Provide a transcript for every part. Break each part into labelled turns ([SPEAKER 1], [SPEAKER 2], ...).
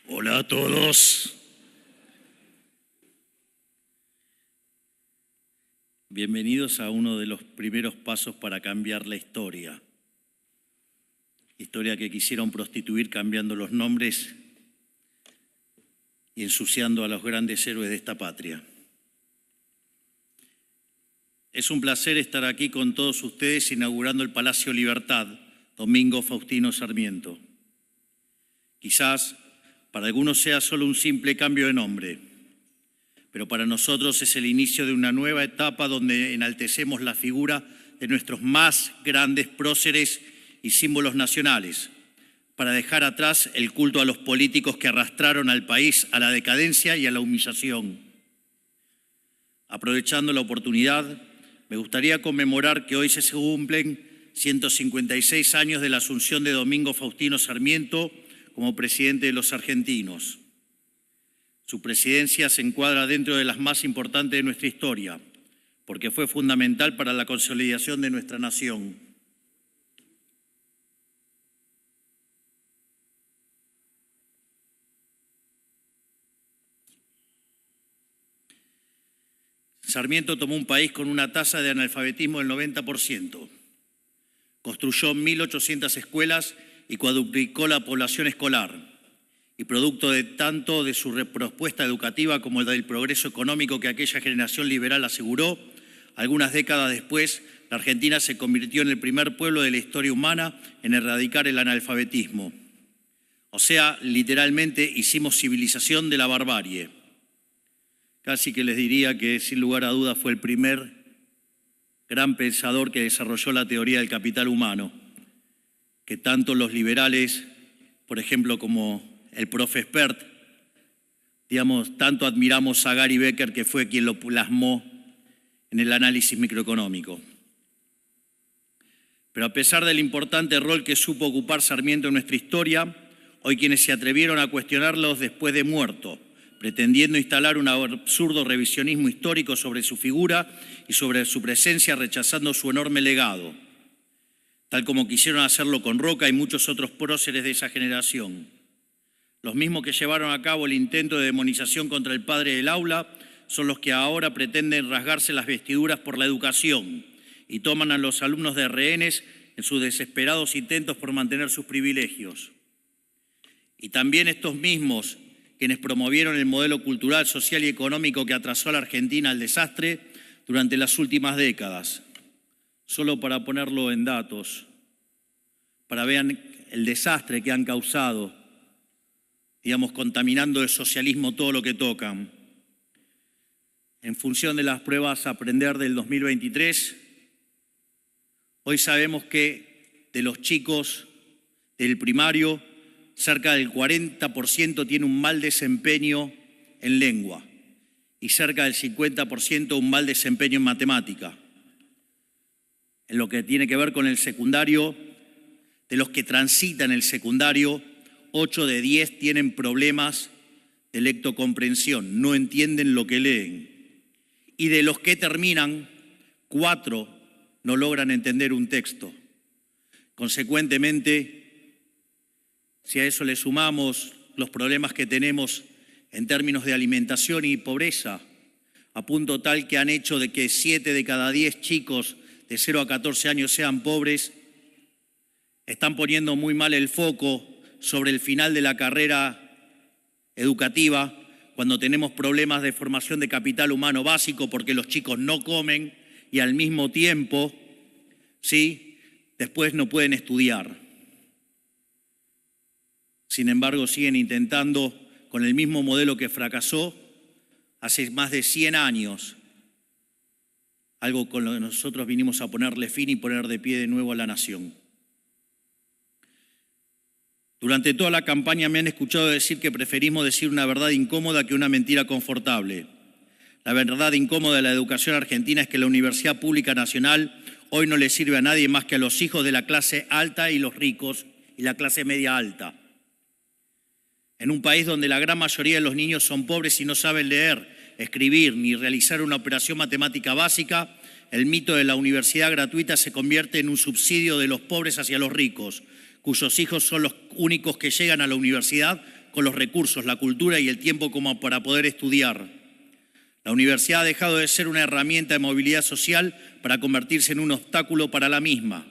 [SPEAKER 1] Hola a todos. Bienvenidos a uno de los primeros pasos para cambiar la historia. Historia que quisieron prostituir cambiando los nombres y ensuciando a los grandes héroes de esta patria. Es un placer estar aquí con todos ustedes inaugurando el Palacio Libertad, Domingo Faustino Sarmiento. Quizás para algunos sea solo un simple cambio de nombre, pero para nosotros es el inicio de una nueva etapa donde enaltecemos la figura de nuestros más grandes próceres y símbolos nacionales, para dejar atrás el culto a los políticos que arrastraron al país a la decadencia y a la humillación. Aprovechando la oportunidad, me gustaría conmemorar que hoy se cumplen 156 años de la asunción de Domingo Faustino Sarmiento como presidente de los argentinos. Su presidencia se encuadra dentro de las más importantes de nuestra historia, porque fue fundamental para la consolidación de nuestra nación. Sarmiento tomó un país con una tasa de analfabetismo del 90%. Construyó 1.800 escuelas y cuadruplicó la población escolar. Y producto de tanto de su propuesta educativa como del progreso económico que aquella generación liberal aseguró, algunas décadas después, la Argentina se convirtió en el primer pueblo de la historia humana en erradicar el analfabetismo. O sea, literalmente hicimos civilización de la barbarie. Casi que les diría que, sin lugar a dudas, fue el primer gran pensador que desarrolló la teoría del capital humano, que tanto los liberales, por ejemplo, como el profe Espert, tanto admiramos a Gary Becker, que fue quien lo plasmó en el análisis microeconómico. Pero a pesar del importante rol que supo ocupar Sarmiento en nuestra historia, hoy quienes se atrevieron a cuestionarlos después de muerto, pretendiendo instalar un absurdo revisionismo histórico sobre su figura y sobre su presencia, rechazando su enorme legado, tal como quisieron hacerlo con Roca y muchos otros próceres de esa generación. Los mismos que llevaron a cabo el intento de demonización contra el padre del aula son los que ahora pretenden rasgarse las vestiduras por la educación y toman a los alumnos de rehenes en sus desesperados intentos por mantener sus privilegios. Y también estos mismos quienes promovieron el modelo cultural, social y económico que atrasó a la Argentina al desastre durante las últimas décadas. Solo para ponerlo en datos, para vean el desastre que han causado, contaminando el socialismo todo lo que tocan. En función de las pruebas Aprender del 2023, hoy sabemos que de los chicos del primario, cerca del 40% tiene un mal desempeño en lengua y cerca del 50% un mal desempeño en matemática. En lo que tiene que ver con el secundario, de los que transitan el secundario, 8 de 10 tienen problemas de lectocomprensión, no entienden lo que leen. Y de los que terminan, 4 no logran entender un texto. Consecuentemente, si a eso le sumamos los problemas que tenemos en términos de alimentación y pobreza, a punto tal que han hecho de que 7 de cada 10 chicos de 0 a 14 años sean pobres, están poniendo muy mal el foco sobre el final de la carrera educativa, cuando tenemos problemas de formación de capital humano básico porque los chicos no comen y al mismo tiempo, después no pueden estudiar. Sin embargo, siguen intentando, con el mismo modelo que fracasó hace más de 100 años, algo con lo que nosotros vinimos a ponerle fin y poner de pie de nuevo a la nación. Durante toda la campaña me han escuchado decir que preferimos decir una verdad incómoda que una mentira confortable. La verdad incómoda de la educación argentina es que la Universidad Pública Nacional hoy no le sirve a nadie más que a los hijos de la clase alta y los ricos y la clase media alta. En un país donde la gran mayoría de los niños son pobres y no saben leer, escribir ni realizar una operación matemática básica, el mito de la universidad gratuita se convierte en un subsidio de los pobres hacia los ricos, cuyos hijos son los únicos que llegan a la universidad con los recursos, la cultura y el tiempo como para poder estudiar. La universidad ha dejado de ser una herramienta de movilidad social para convertirse en un obstáculo para la misma.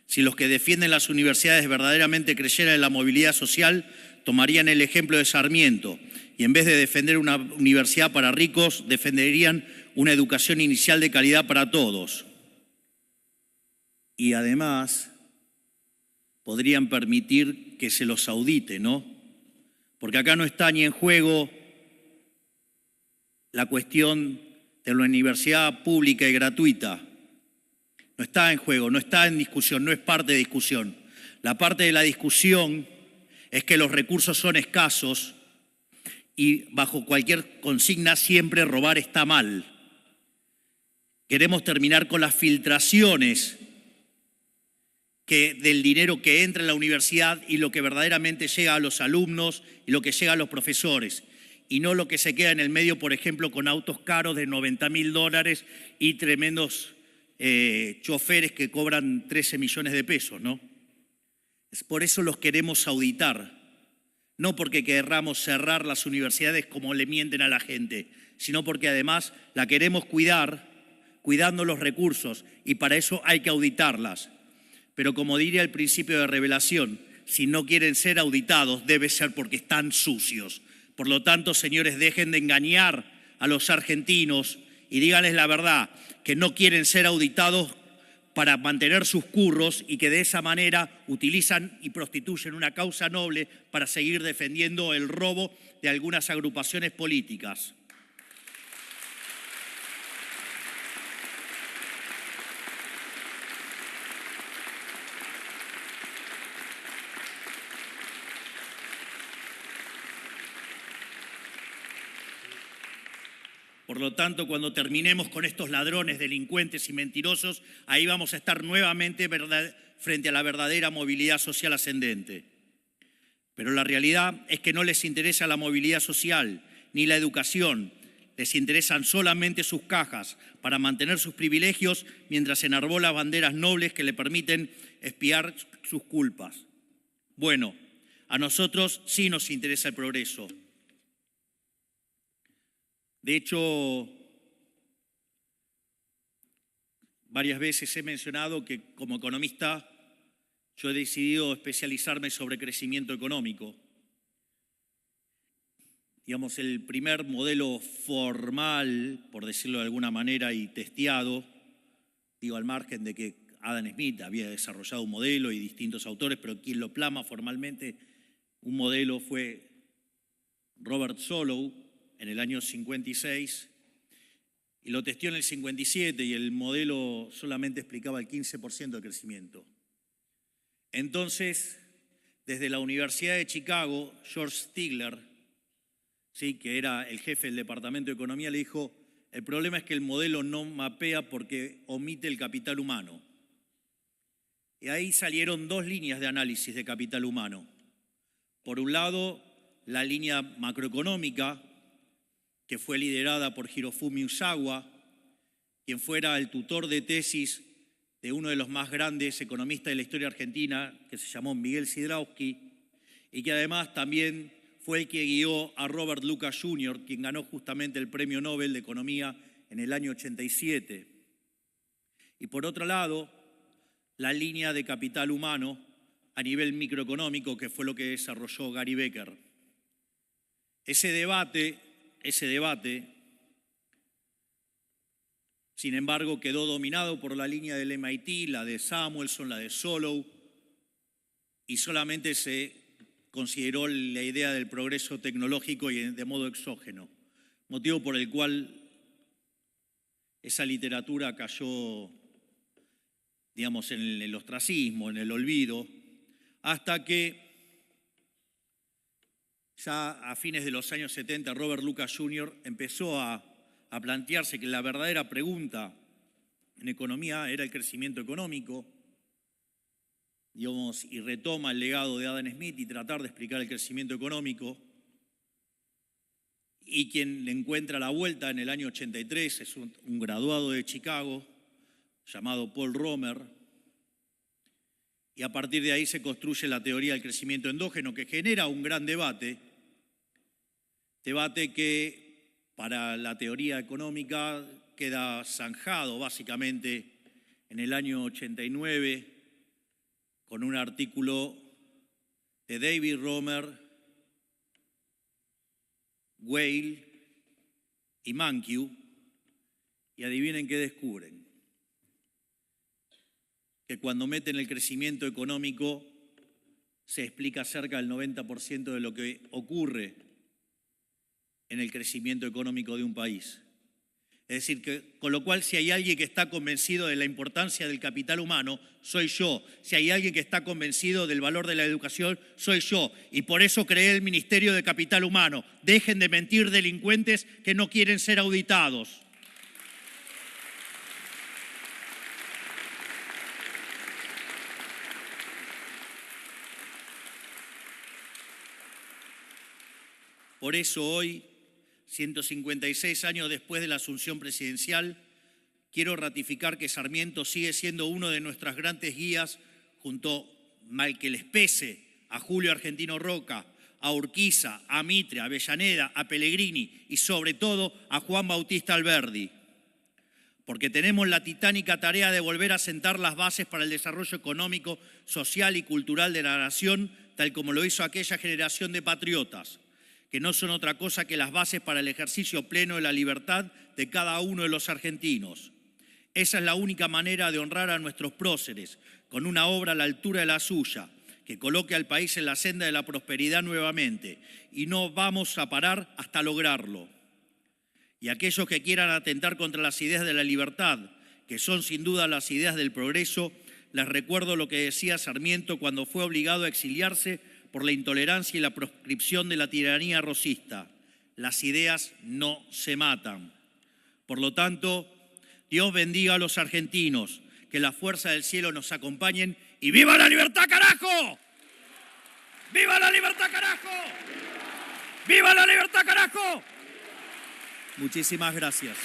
[SPEAKER 1] Si los que defienden las universidades verdaderamente creyeran en la movilidad social, tomarían el ejemplo de Sarmiento y en vez de defender una universidad para ricos, defenderían una educación inicial de calidad para todos. Y además podrían permitir que se los audite, ¿no? Porque acá no está ni en juego la cuestión de la universidad pública y gratuita. No está en juego, no está en discusión, no es parte de discusión. La parte de la discusión es que los recursos son escasos y bajo cualquier consigna siempre robar está mal. Queremos terminar con las filtraciones del dinero que entra en la universidad y lo que verdaderamente llega a los alumnos y lo que llega a los profesores. Y no lo que se queda en el medio, por ejemplo, con autos caros de $90.000 y tremendos choferes que cobran 13 millones de pesos, ¿no? Es por eso los queremos auditar, no porque querramos cerrar las universidades como le mienten a la gente, sino porque además la queremos cuidar, cuidando los recursos, y para eso hay que auditarlas. Pero como diría el principio de revelación, si no quieren ser auditados, debe ser porque están sucios. Por lo tanto, señores, dejen de engañar a los argentinos y díganles la verdad, que no quieren ser auditados para mantener sus curros y que de esa manera utilizan y prostituyen una causa noble para seguir defendiendo el robo de algunas agrupaciones políticas. Por lo tanto, cuando terminemos con estos ladrones, delincuentes y mentirosos, ahí vamos a estar nuevamente frente a la verdadera movilidad social ascendente. Pero la realidad es que no les interesa la movilidad social ni la educación. Les interesan solamente sus cajas para mantener sus privilegios mientras enarbola banderas nobles que le permiten expiar sus culpas. Bueno, a nosotros sí nos interesa el progreso. De hecho, varias veces he mencionado que como economista yo he decidido especializarme sobre crecimiento económico. Digamos, el primer modelo formal, por decirlo de alguna manera, y testeado, digo al margen de que Adam Smith había desarrollado un modelo y distintos autores, pero quien lo plasma formalmente un modelo fue Robert Solow, en el año 56, y lo testeó en el 57, y el modelo solamente explicaba el 15% de crecimiento. Entonces, desde la Universidad de Chicago, George Stigler, ¿sí?, que era el jefe del Departamento de Economía, le dijo, el problema es que el modelo no mapea porque omite el capital humano. Y ahí salieron dos líneas de análisis de capital humano. Por un lado, la línea macroeconómica, que fue liderada por Hirofumi Usawa, quien fuera el tutor de tesis de uno de los más grandes economistas de la historia argentina, que se llamó Miguel Sidrowski, y que además también fue el que guió a Robert Lucas Jr., quien ganó justamente el Premio Nobel de Economía en el año 87. Y por otro lado, la línea de capital humano a nivel microeconómico, que fue lo que desarrolló Gary Becker. Ese debate, sin embargo, quedó dominado por la línea del MIT, la de Samuelson, la de Solow, y solamente se consideró la idea del progreso tecnológico y de modo exógeno, motivo por el cual esa literatura cayó, digamos, en el ostracismo, en el olvido, hasta que ya a fines de los años 70, Robert Lucas Jr. empezó a plantearse que la verdadera pregunta en economía era el crecimiento económico, digamos, y retoma el legado de Adam Smith y tratar de explicar el crecimiento económico. Y quien le encuentra la vuelta en el año 83 es un graduado de Chicago llamado Paul Romer, y a partir de ahí se construye la teoría del crecimiento endógeno, que genera un gran debate que para la teoría económica queda zanjado básicamente en el año 89 con un artículo de David Romer, Weil y Mankiw, y adivinen qué descubren. Que cuando meten el crecimiento económico se explica cerca del 90% de lo que ocurre en el crecimiento económico de un país. Es decir, que, con lo cual, si hay alguien que está convencido de la importancia del capital humano, soy yo. Si hay alguien que está convencido del valor de la educación, soy yo. Y por eso creé el Ministerio de Capital Humano. Dejen de mentir, delincuentes que no quieren ser auditados. Por eso hoy, 156 años después de la asunción presidencial, quiero ratificar que Sarmiento sigue siendo uno de nuestras grandes guías junto, mal que les pese, a Julio Argentino Roca, a Urquiza, a Mitre, a Avellaneda, a Pellegrini y sobre todo a Juan Bautista Alberdi. Porque tenemos la titánica tarea de volver a sentar las bases para el desarrollo económico, social y cultural de la nación, tal como lo hizo aquella generación de patriotas, que no son otra cosa que las bases para el ejercicio pleno de la libertad de cada uno de los argentinos. Esa es la única manera de honrar a nuestros próceres, con una obra a la altura de la suya, que coloque al país en la senda de la prosperidad nuevamente, y no vamos a parar hasta lograrlo. Y aquellos que quieran atentar contra las ideas de la libertad, que son sin duda las ideas del progreso, les recuerdo lo que decía Sarmiento cuando fue obligado a exiliarse por la intolerancia y la proscripción de la tiranía rosista. Las ideas no se matan. Por lo tanto, Dios bendiga a los argentinos, que la fuerza del cielo nos acompañen y ¡viva la libertad, carajo! ¡Viva la libertad, carajo! ¡Viva la libertad, carajo! Muchísimas gracias.